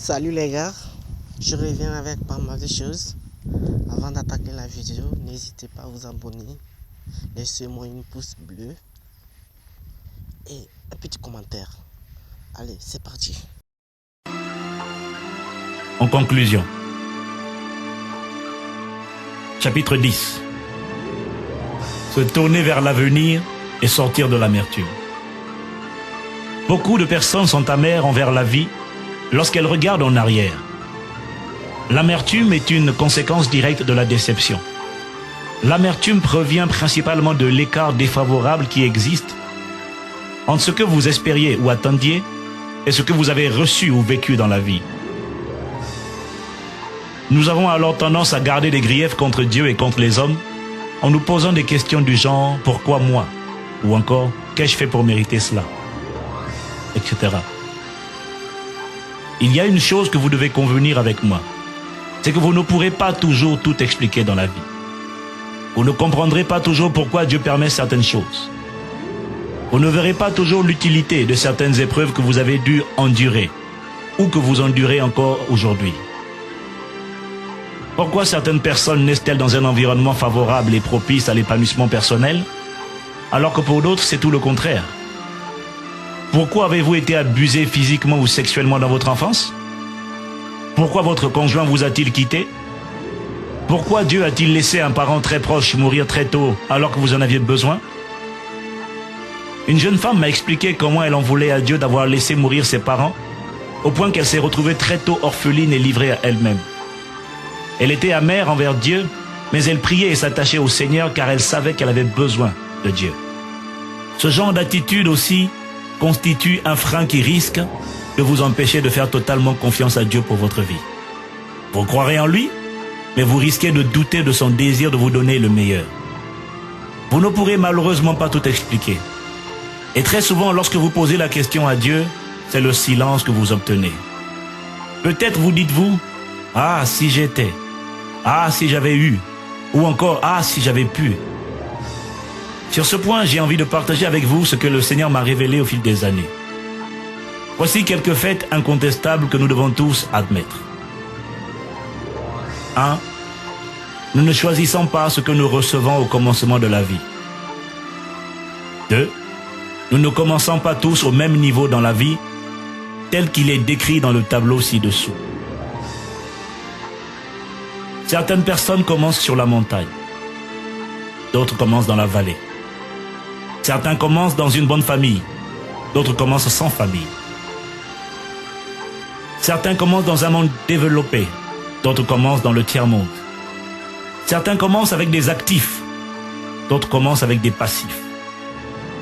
Salut les gars, je reviens avec pas mal de choses. Avant d'attaquer la vidéo, n'hésitez pas à vous abonner, laissez-moi une pouce bleu et un petit commentaire. Allez, c'est parti. En conclusion, chapitre 10. Se tourner vers l'avenir et sortir de l'amertume. Beaucoup de personnes sont amères envers la vie lorsqu'elles regardent en arrière. L'amertume est une conséquence directe de la déception. L'amertume provient principalement de l'écart défavorable qui existe entre ce que vous espériez ou attendiez et ce que vous avez reçu ou vécu dans la vie. Nous avons alors tendance à garder des griefs contre Dieu et contre les hommes en nous posant des questions du genre « Pourquoi moi ?» ou encore « Qu'ai-je fait pour mériter cela ?» etc. Il y a une chose que vous devez convenir avec moi, c'est que vous ne pourrez pas toujours tout expliquer dans la vie. Vous ne comprendrez pas toujours pourquoi Dieu permet certaines choses. Vous ne verrez pas toujours l'utilité de certaines épreuves que vous avez dû endurer ou que vous endurez encore aujourd'hui. Pourquoi certaines personnes naissent-elles dans un environnement favorable et propice à l'épanouissement personnel, alors que pour d'autres, c'est tout le contraire? Pourquoi avez-vous été abusé physiquement ou sexuellement dans votre enfance? Pourquoi votre conjoint vous a-t-il quitté? Pourquoi Dieu a-t-il laissé un parent très proche mourir très tôt alors que vous en aviez besoin? Une jeune femme m'a expliqué comment elle en voulait à Dieu d'avoir laissé mourir ses parents, au point qu'elle s'est retrouvée très tôt orpheline et livrée à elle-même. Elle était amère envers Dieu, mais elle priait et s'attachait au Seigneur car elle savait qu'elle avait besoin de Dieu. Ce genre d'attitude aussi constitue un frein qui risque de vous empêcher de faire totalement confiance à Dieu pour votre vie. Vous croirez en lui, mais vous risquez de douter de son désir de vous donner le meilleur. Vous ne pourrez malheureusement pas tout expliquer. Et très souvent, lorsque vous posez la question à Dieu, c'est le silence que vous obtenez. Peut-être vous dites-vous, « Ah, si j'étais » , « Ah, si j'avais eu » ou encore « Ah, si j'avais pu ». Sur ce point, j'ai envie de partager avec vous ce que le Seigneur m'a révélé au fil des années. Voici quelques faits incontestables que nous devons tous admettre. 1. Nous ne choisissons pas ce que nous recevons au commencement de la vie. 2. Nous ne commençons pas tous au même niveau dans la vie, tel qu'il est décrit dans le tableau ci-dessous. Certaines personnes commencent sur la montagne. D'autres commencent dans la vallée. Certains commencent dans une bonne famille. D'autres commencent sans famille. Certains commencent dans un monde développé. D'autres commencent dans le tiers-monde. Certains commencent avec des actifs. D'autres commencent avec des passifs.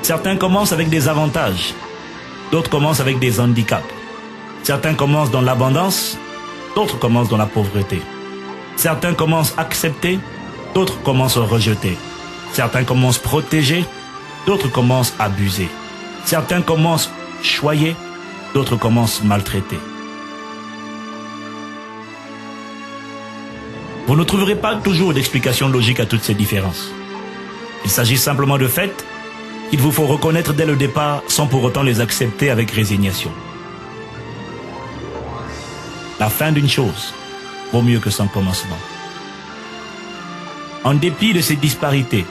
Certains commencent avec des avantages. D'autres commencent avec des handicaps. Certains commencent dans l'abondance. D'autres commencent dans la pauvreté. Certains commencent acceptés. D'autres commencent rejetés. Certains commencent protégés. D'autres commencent abusés. Certains commencent choyés. D'autres commencent maltraités. Vous ne trouverez pas toujours d'explication logique à toutes ces différences. Il s'agit simplement de faits qu'il vous faut reconnaître dès le départ sans pour autant les accepter avec résignation. La fin d'une chose vaut mieux que son commencement. En dépit de ces disparités,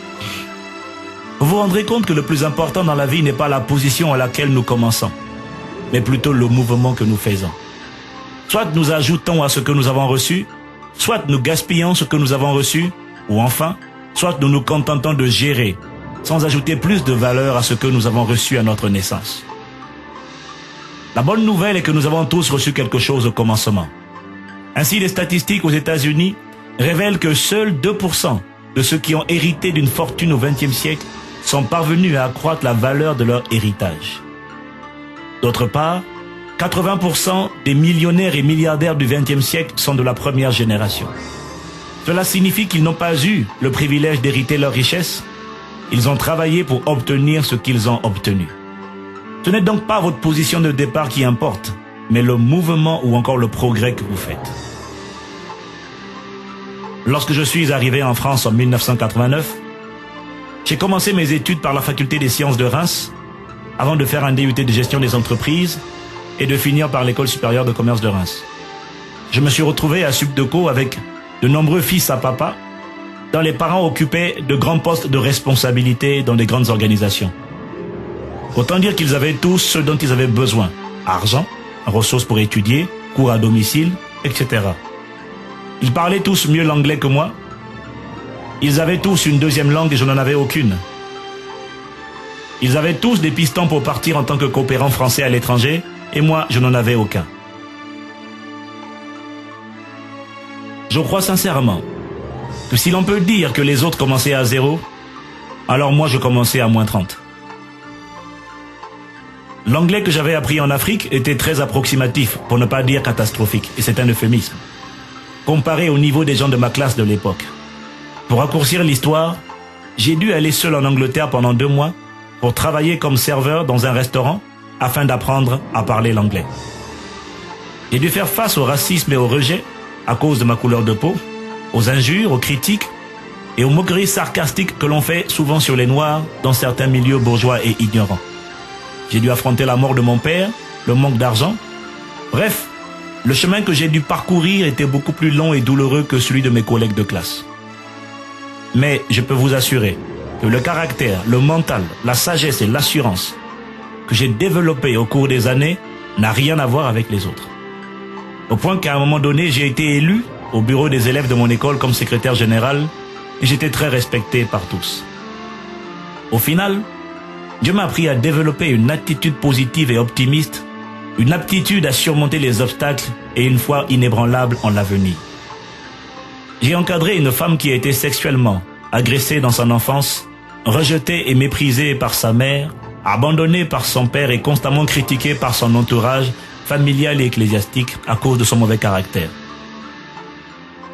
vous vous rendrez compte que le plus important dans la vie n'est pas la position à laquelle nous commençons, mais plutôt le mouvement que nous faisons. Soit nous ajoutons à ce que nous avons reçu, soit nous gaspillons ce que nous avons reçu, ou enfin, soit nous nous contentons de gérer, sans ajouter plus de valeur à ce que nous avons reçu à notre naissance. La bonne nouvelle est que nous avons tous reçu quelque chose au commencement. Ainsi, les statistiques aux États-Unis révèlent que seuls 2% de ceux qui ont hérité d'une fortune au XXe siècle sont parvenus à accroître la valeur de leur héritage. D'autre part, 80% des millionnaires et milliardaires du XXe siècle sont de la première génération. Cela signifie qu'ils n'ont pas eu le privilège d'hériter leur richesse. Ils ont travaillé pour obtenir ce qu'ils ont obtenu. Ce n'est donc pas votre position de départ qui importe, mais le mouvement ou encore le progrès que vous faites. Lorsque je suis arrivé en France en 1989, j'ai commencé mes études par la faculté des sciences de Reims, avant de faire un DUT de gestion des entreprises et de finir par l'école supérieure de commerce de Reims. je me suis retrouvé à Subdeco avec de nombreux fils à papa, dont les parents occupaient de grands postes de responsabilité dans des grandes organisations. Autant dire qu'ils avaient tous ce dont ils avaient besoin. Argent, ressources pour étudier, cours à domicile, etc. Ils parlaient tous mieux l'anglais que moi. Ils avaient tous une deuxième langue et je n'en avais aucune. Ils avaient tous des pistons pour partir en tant que coopérant français à l'étranger et moi, je n'en avais aucun. Je crois sincèrement que si l'on peut dire que les autres commençaient à 0, alors moi je commençais à -30. L'anglais que j'avais appris en Afrique était très approximatif, pour ne pas dire catastrophique, et c'est un euphémisme, comparé au niveau des gens de ma classe de l'époque. Pour raccourcir l'histoire, j'ai dû aller seul en Angleterre pendant 2 mois pour travailler comme serveur dans un restaurant afin d'apprendre à parler l'anglais. J'ai dû faire face au racisme et au rejet à cause de ma couleur de peau, aux injures, aux critiques et aux moqueries sarcastiques que l'on fait souvent sur les Noirs dans certains milieux bourgeois et ignorants. J'ai dû affronter la mort de mon père, le manque d'argent. Bref, le chemin que j'ai dû parcourir était beaucoup plus long et douloureux que celui de mes collègues de classe. Mais je peux vous assurer que le caractère, le mental, la sagesse et l'assurance que j'ai développé au cours des années n'a rien à voir avec les autres. Au point qu'à un moment donné, j'ai été élu au bureau des élèves de mon école comme secrétaire général et j'étais très respecté par tous. Au final, Dieu m'a appris à développer une attitude positive et optimiste, une aptitude à surmonter les obstacles et une foi inébranlable en l'avenir. J'ai encadré une femme qui a été sexuellement agressée dans son enfance, rejetée et méprisée par sa mère, abandonnée par son père et constamment critiquée par son entourage familial et ecclésiastique à cause de son mauvais caractère.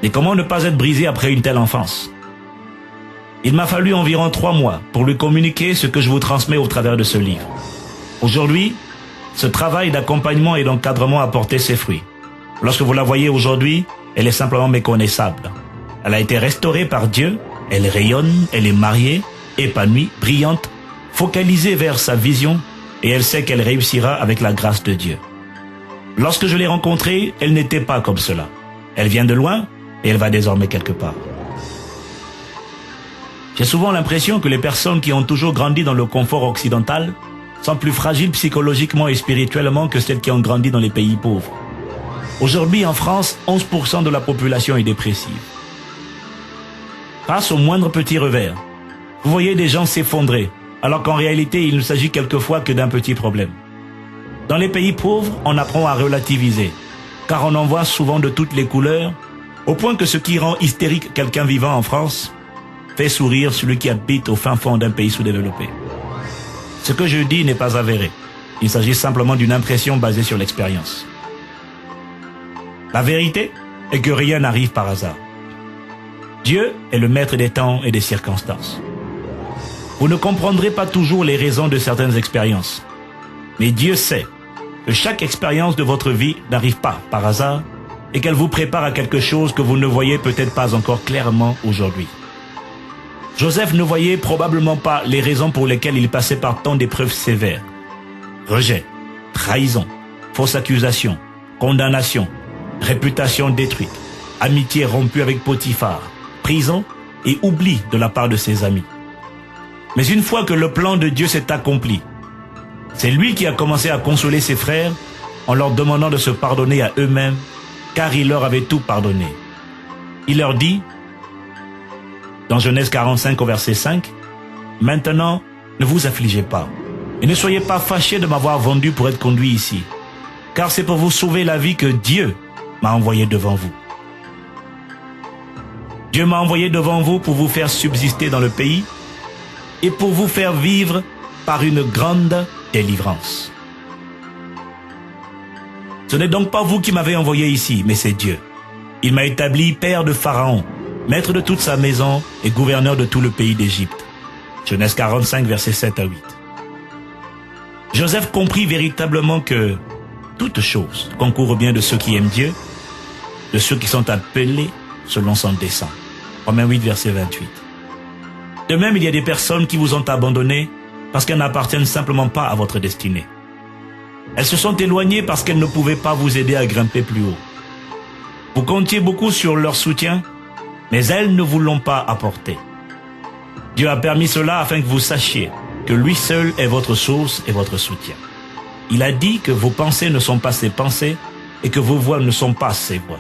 Et comment ne pas être brisé après une telle enfance ? Il m'a fallu environ 3 mois pour lui communiquer ce que je vous transmets au travers de ce livre. Aujourd'hui, ce travail d'accompagnement et d'encadrement a porté ses fruits. Lorsque vous la voyez aujourd'hui, elle est simplement méconnaissable. Elle a été restaurée par Dieu, elle rayonne, elle est mariée, épanouie, brillante, focalisée vers sa vision et elle sait qu'elle réussira avec la grâce de Dieu. Lorsque je l'ai rencontrée, elle n'était pas comme cela. Elle vient de loin et elle va désormais quelque part. J'ai souvent l'impression que les personnes qui ont toujours grandi dans le confort occidental sont plus fragiles psychologiquement et spirituellement que celles qui ont grandi dans les pays pauvres. Aujourd'hui, en France, 11% de la population est dépressive. Face au moindre petit revers, vous voyez des gens s'effondrer, alors qu'en réalité, il ne s'agit quelquefois que d'un petit problème. Dans les pays pauvres, on apprend à relativiser, car on en voit souvent de toutes les couleurs, au point que ce qui rend hystérique quelqu'un vivant en France fait sourire celui qui habite au fin fond d'un pays sous-développé. Ce que je dis n'est pas avéré. Il s'agit simplement d'une impression basée sur l'expérience. La vérité est que rien n'arrive par hasard. Dieu est le maître des temps et des circonstances. Vous ne comprendrez pas toujours les raisons de certaines expériences. Mais Dieu sait que chaque expérience de votre vie n'arrive pas par hasard et qu'elle vous prépare à quelque chose que vous ne voyez peut-être pas encore clairement aujourd'hui. Joseph ne voyait probablement pas les raisons pour lesquelles il passait par tant d'épreuves sévères. Rejet, trahison, fausse accusation, condamnation, réputation détruite, amitié rompue avec Potiphar, prison et oubli de la part de ses amis. Mais une fois que le plan de Dieu s'est accompli, c'est lui qui a commencé à consoler ses frères en leur demandant de se pardonner à eux-mêmes, car il leur avait tout pardonné. Il leur dit, dans Genèse 45 au verset 5, « Maintenant, ne vous affligez pas, et ne soyez pas fâchés de m'avoir vendu pour être conduit ici, car c'est pour vous sauver la vie que Dieu m'a envoyé devant vous. Dieu m'a envoyé devant vous pour vous faire subsister dans le pays et pour vous faire vivre par une grande délivrance. Ce n'est donc pas vous qui m'avez envoyé ici, mais c'est Dieu. Il m'a établi père de Pharaon, maître de toute sa maison et gouverneur de tout le pays d'Égypte. » Genèse 45, versets 7 à 8. Joseph comprit véritablement que toute chose concourt au bien de ceux qui aiment Dieu, de ceux qui sont appelés selon son dessein. Romains 8, verset 28. De même, il y a des personnes qui vous ont abandonné parce qu'elles n'appartiennent simplement pas à votre destinée. Elles se sont éloignées parce qu'elles ne pouvaient pas vous aider à grimper plus haut. Vous comptiez beaucoup sur leur soutien, mais elles ne vous l'ont pas apporté. Dieu a permis cela afin que vous sachiez que lui seul est votre source et votre soutien. Il a dit que vos pensées ne sont pas ses pensées et que vos voix ne sont pas ses voix.